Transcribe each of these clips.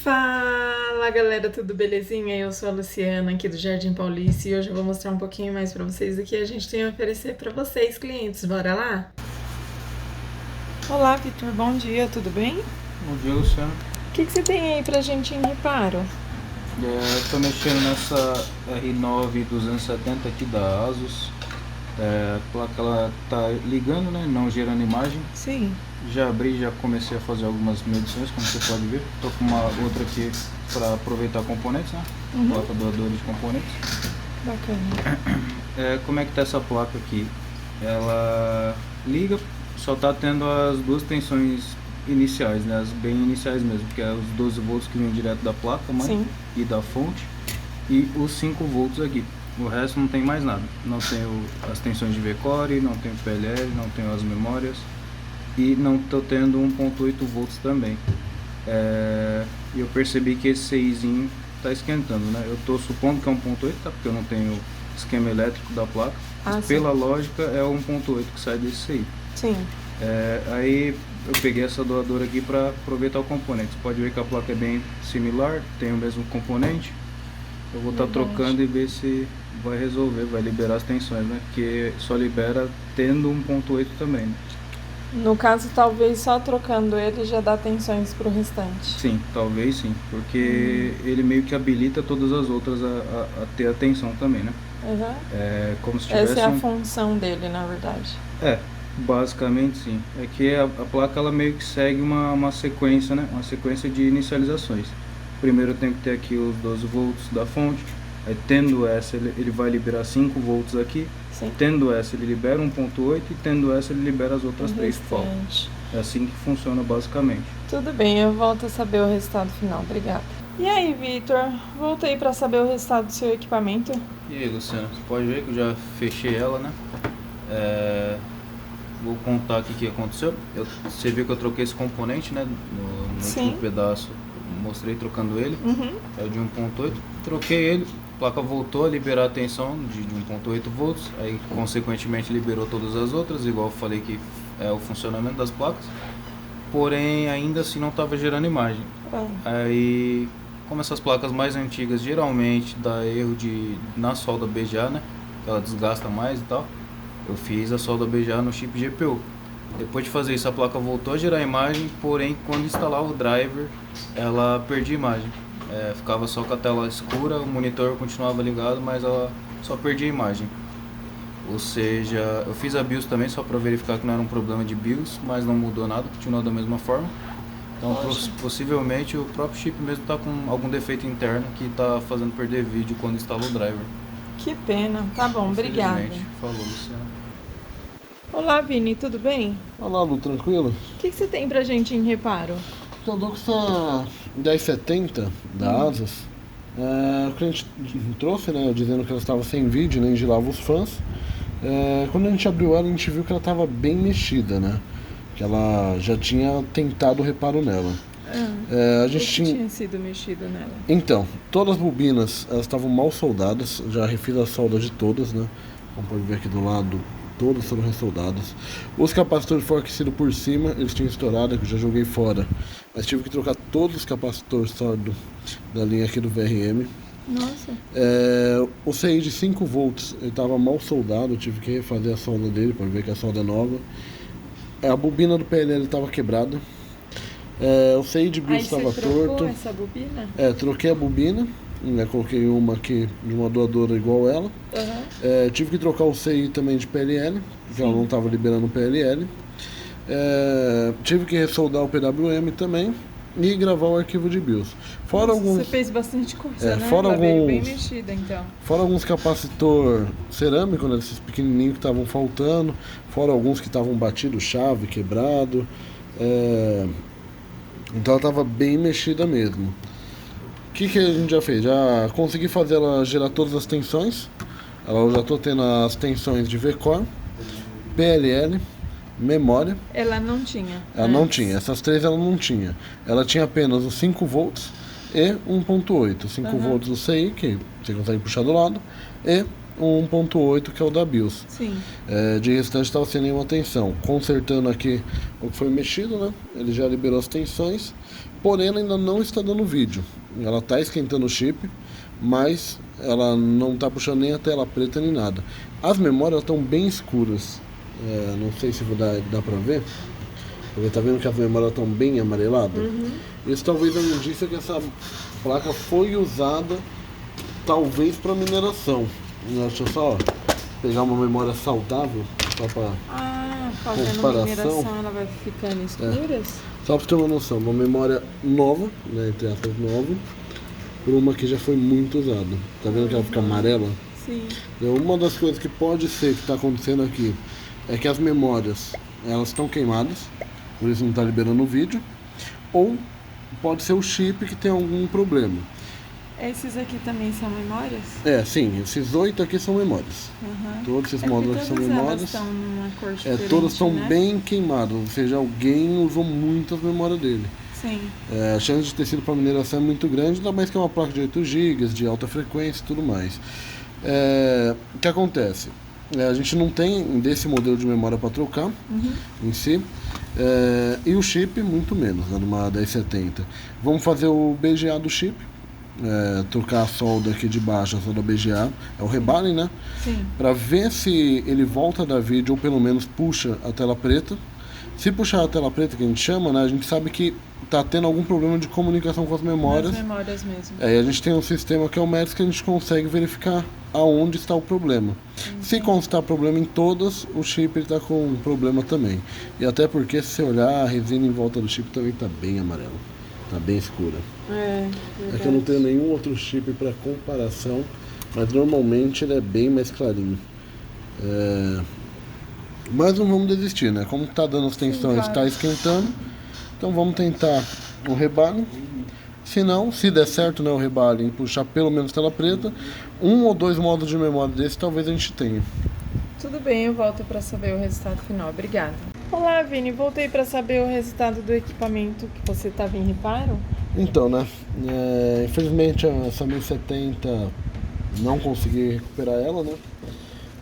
Fala galera, tudo belezinha? Eu sou a Luciana aqui do Jardim Paulista e hoje eu vou mostrar um pouquinho mais pra vocês do que a gente tem a oferecer pra vocês, clientes. Bora lá? Olá, Vitor, bom dia, tudo bem? Bom dia, Luciano. O que você tem aí pra gente em reparo? Tô mexendo nessa R9 270 aqui da Asus. A placa ela tá ligando, né? Não gerando imagem. Sim. Já abri, já comecei a fazer algumas medições, como você pode ver. Tô com uma outra aqui para aproveitar componentes, né? Placa doadora de componentes. Bacana. Como é que tá essa placa aqui? Ela liga, só tá tendo as duas tensões iniciais, né? As bem iniciais mesmo, que é os 12 volts que vem direto da placa mãe. Sim. E da fonte, e os 5 volts aqui. O resto não tem mais nada. Não tenho as tensões de V-Core, não tenho PLL, não tenho as memórias e não estou tendo 1.8 volts também. E eu percebi que esse CIzinho está esquentando, né? Eu estou supondo que é 1.8, tá? Porque eu não tenho esquema elétrico da placa. Mas pela lógica é 1.8 que sai desse CI. Sim. Aí eu peguei essa doadora aqui para aproveitar o componente. Você pode ver que a placa é bem similar, tem o mesmo componente. Eu vou estar trocando e ver se vai resolver, vai liberar as tensões, né? Porque só libera tendo 1.8 também, né? No caso, talvez só trocando ele já dá tensões pro restante. Sim, talvez sim, porque ele meio que habilita todas as outras a ter a tensão também, né? Uhum. Como se tivesse Essa é a função dele, na verdade. Basicamente sim. É que a placa ela meio que segue uma sequência, né? Uma sequência de inicializações. Primeiro eu tenho que ter aqui os 12 volts da fonte. Aí tendo essa ele vai liberar 5 volts aqui. Sim. Tendo essa ele libera 1.8 e tendo essa ele libera as outras 3 que faltam. É assim que funciona basicamente. Tudo bem, eu volto a saber o resultado final. Obrigada. E aí, Vitor? Voltei para saber o resultado do seu equipamento. E aí, Luciano? Você pode ver que eu já fechei ela, né? Vou contar aqui o que aconteceu. Você viu que eu troquei esse componente, né? No último pedaço, mostrei trocando ele. É o de 1.8. Troquei ele, a placa voltou a liberar a tensão de 1.8 volts. Aí, consequentemente, liberou todas as outras, igual eu falei que é o funcionamento das placas. Porém, ainda assim não estava gerando imagem. Aí, como essas placas mais antigas geralmente dá erro na solda BGA, né? Que ela desgasta mais e tal. Eu fiz a solda BGA no chip GPU. Depois de fazer isso, a placa voltou a gerar imagem, porém, quando instalava o driver, ela perdia imagem. Ficava só com a tela escura, o monitor continuava ligado, mas ela só perdia imagem. Ou seja, eu fiz a BIOS também só para verificar que não era um problema de BIOS, mas não mudou nada, continuou da mesma forma. Então, possivelmente, o próprio chip mesmo está com algum defeito interno que está fazendo perder vídeo quando instala o driver. Que pena. Tá bom, obrigada. Falou, Luciano. Olá, Vini, tudo bem? Olá, Lu, tranquilo? O que você tem pra gente em reparo? Então, tô com essa 1070 da Asus. O cliente trouxe, né, dizendo que ela estava sem vídeo, nem girava os fãs. Quando a gente abriu ela, a gente viu que ela estava bem mexida, né? Que ela já tinha tentado o reparo nela. A gente tinha sido mexido nela? Então, todas as bobinas elas estavam mal soldadas. Já refiz a solda de todas, né? Como pode ver aqui do lado, todas foram ressoldadas. Os capacitores foram aquecidos por cima, eles tinham estourado, eu já joguei fora. Mas tive que trocar todos os capacitores da linha aqui do VRM. Nossa. O CI de 5 volts ele estava mal soldado, eu tive que refazer a solda dele para ver que a solda é nova. A bobina do PLL estava quebrada. O CI de BIOS estava torto. Essa bobina? Troquei a bobina, né, coloquei uma aqui de uma doadora igual ela. Tive que trocar o CI também de PLL, porque ela não estava liberando o PLL. Tive que ressoldar o PWM também e gravar o arquivo de BIOS. Você fez bastante coisa, né? Fora veio bem mexida, então. Fora alguns capacitor cerâmico, né, esses pequenininhos que estavam faltando, fora alguns que estavam batidos, chave, quebrado. Então ela estava bem mexida mesmo. O que a gente já fez? Já consegui fazer ela gerar todas as tensões. Eu já estou tendo as tensões de V-Core, PLL, memória. Ela não tinha? Ela não tinha, essas três ela não tinha. Ela tinha apenas os 5 volts e 1.8. 5 volts do CI, que você consegue puxar do lado, e o 1.8, que é o da BIOS. Sim. De restante estava sem nenhuma tensão. Consertando aqui o que foi mexido, né? Ele já liberou as tensões, porém ela ainda não está dando vídeo. Ela está esquentando o chip, mas ela não está puxando nem a tela preta nem nada. As memórias estão bem escuras. Não sei se dá para ver. Porque tá vendo que as memórias estão bem amareladas? Isso talvez é um indício que essa placa foi usada talvez para mineração. Deixa eu só pegar uma memória saudável só para fazendo mineração ela vai ficando escuras? Só para ter uma noção, uma memória nova, né, entre aspas nova, por uma que já foi muito usada. Tá vendo que ela fica amarela? Sim. Uma das coisas que pode ser que está acontecendo aqui é que as memórias elas estão queimadas, por isso não está liberando o vídeo, ou pode ser o chip que tem algum problema. Esses aqui também são memórias? Sim, esses 8 aqui são memórias. Todos esses módulos aqui são memórias. Estão numa cor diferente, todas estão né? bem queimadas, ou seja, alguém usou muito as memórias dele. Sim. A chance de ter sido para mineração é muito grande, ainda mais que é uma placa de 8 GB, de alta frequência e tudo mais. O que acontece? A gente não tem desse modelo de memória para trocar em si, e o chip muito menos, né, numa 1070. Vamos fazer o BGA do chip, trocar a solda aqui de baixo, a solda BGA, é o rebalem, né? Sim. Para ver se ele volta a dar vídeo ou pelo menos puxa a tela preta. Se puxar a tela preta, que a gente chama, né, a gente sabe que está tendo algum problema de comunicação com as memórias. As memórias mesmo. E a gente tem um sistema que é o METS que a gente consegue verificar aonde está o problema. Se constar problema em todas, o chip está com um problema também. E até porque, se você olhar, a resina em volta do chip também está bem amarela. Está bem escura. É que eu não tenho nenhum outro chip para comparação, mas normalmente ele é bem mais clarinho. Mas não vamos desistir, né? Como está dando as tensões, está esquentando. Então vamos tentar o rebalho. Se não, se der certo, né, o rebalho, puxar pelo menos tela preta, 1 ou 2 módulos de memória desse talvez a gente tenha. Tudo bem, eu volto para saber o resultado final. Obrigada. Olá, Vini. Voltei para saber o resultado do equipamento que você estava em reparo. Então, né? Infelizmente essa 1070 não consegui recuperar ela, né?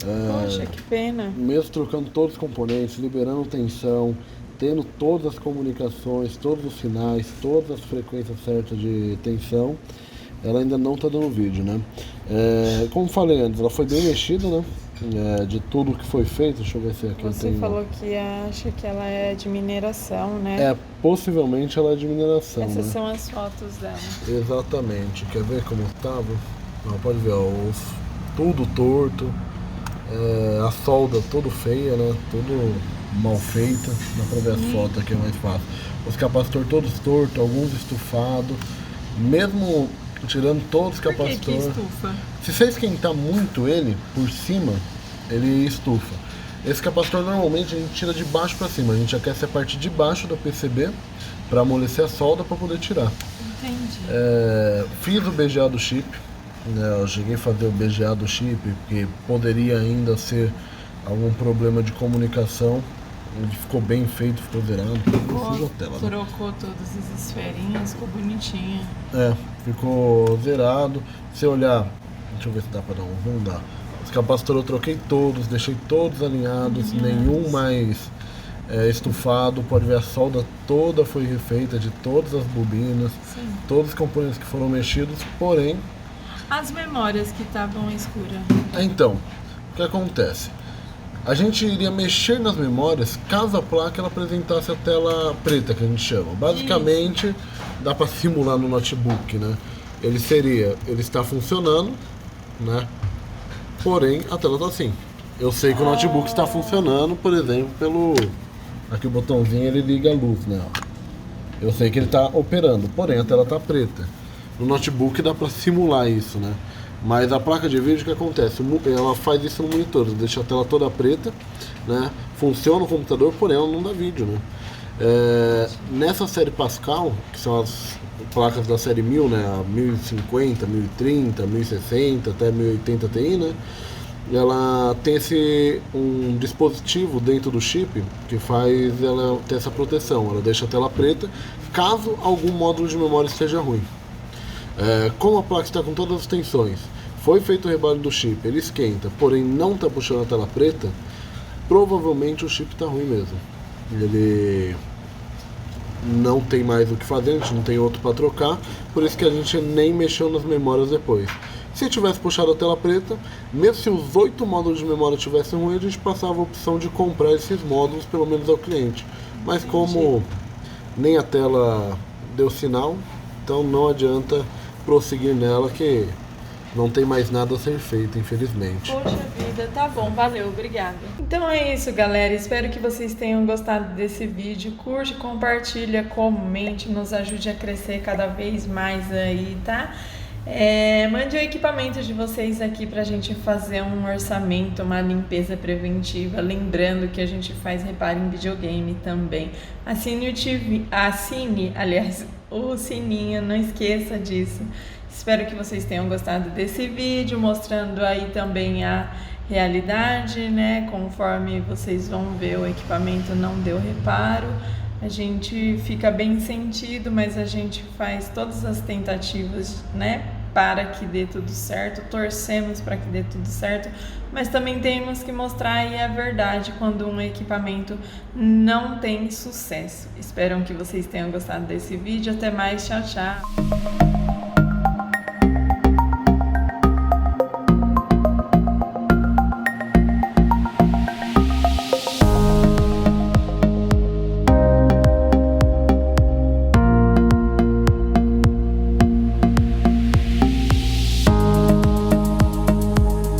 Poxa, que pena. Mesmo trocando todos os componentes, liberando tensão, tendo todas as comunicações, todos os sinais, todas as frequências certas de tensão, ela ainda não está dando vídeo, né? Como falei antes, ela foi bem mexida, né? De tudo que foi feito, deixa eu ver se aqui Você tem... falou que acha que ela é de mineração, né? Possivelmente ela é de mineração. Essas né? são as fotos dela. Exatamente. Quer ver como estava? Pode ver, ó, tudo torto, a solda toda feia, né? Tudo mal feita. Dá pra ver as fotos aqui, é mais fácil. Os capacitores todos tortos, alguns estufados. Mesmo tirando todos os capacitores. Por que estufa? Se você esquentar muito ele por cima, ele estufa. Esse capacitor normalmente a gente tira de baixo para cima. A gente aquece a parte de baixo do PCB para amolecer a solda para poder tirar. Entendi. Fiz o BGA do chip. Eu cheguei a fazer o BGA do chip, porque poderia ainda ser algum problema de comunicação. Ele ficou bem feito, ficou zerado. Trocou todas as esferinhas, ficou bonitinho. Ficou zerado. Se olhar, deixa eu ver se dá pra dar um zoom, dá. Os capacitores eu troquei todos, deixei todos alinhados, nenhum mais estufado. Pode ver a solda toda foi refeita de todas as bobinas, todos os componentes que foram mexidos, porém... As memórias que estavam escuras. Então, o que acontece? A gente iria mexer nas memórias caso a placa ela apresentasse a tela preta, que a gente chama. Basicamente, dá para simular no notebook, né? Ele está funcionando, né? Porém, a tela tá assim. Eu sei que o notebook está funcionando, por exemplo, pelo... Aqui o botãozinho ele liga a luz, né? Eu sei que ele está operando, porém a tela tá preta. No notebook dá para simular isso, né? Mas a placa de vídeo, o que acontece? Ela faz isso no monitor, deixa a tela toda preta, né? Funciona o computador, porém ela não dá vídeo, né? Nessa série Pascal, que são as placas da série 1000, né? A 1050, 1030, 1060, até 1080 Ti, né? Ela tem um dispositivo dentro do chip que faz ela ter essa proteção. Ela deixa a tela preta caso algum módulo de memória esteja ruim. Como a placa está com todas as tensões, foi feito o rebalho do chip, ele esquenta, porém não está puxando a tela preta, provavelmente o chip está ruim mesmo. Ele não tem mais o que fazer, a gente não tem outro para trocar, por isso que a gente nem mexeu nas memórias depois. Se tivesse puxado a tela preta, mesmo se os 8 módulos de memória tivessem ruim, a gente passava a opção de comprar esses módulos, pelo menos ao cliente. Mas como nem a tela deu sinal, então não adianta prosseguir nela, que não tem mais nada a ser feito, infelizmente. Poxa vida, tá bom, valeu, obrigada. Então é isso, galera, espero que vocês tenham gostado desse vídeo. Curte, compartilha, comente, nos ajude a crescer cada vez mais aí, tá? Mande o equipamento de vocês aqui pra gente fazer um orçamento, uma limpeza preventiva. Lembrando que a gente faz reparo em videogame também. Assine o sininho, não esqueça disso. Espero que vocês tenham gostado desse vídeo, mostrando aí também a realidade, né? Conforme vocês vão ver, o equipamento não deu reparo. A gente fica bem sentido, mas a gente faz todas as tentativas, né, para que dê tudo certo, torcemos para que dê tudo certo, mas também temos que mostrar aí a verdade quando um equipamento não tem sucesso. Espero que vocês tenham gostado desse vídeo. Até mais, tchau, tchau!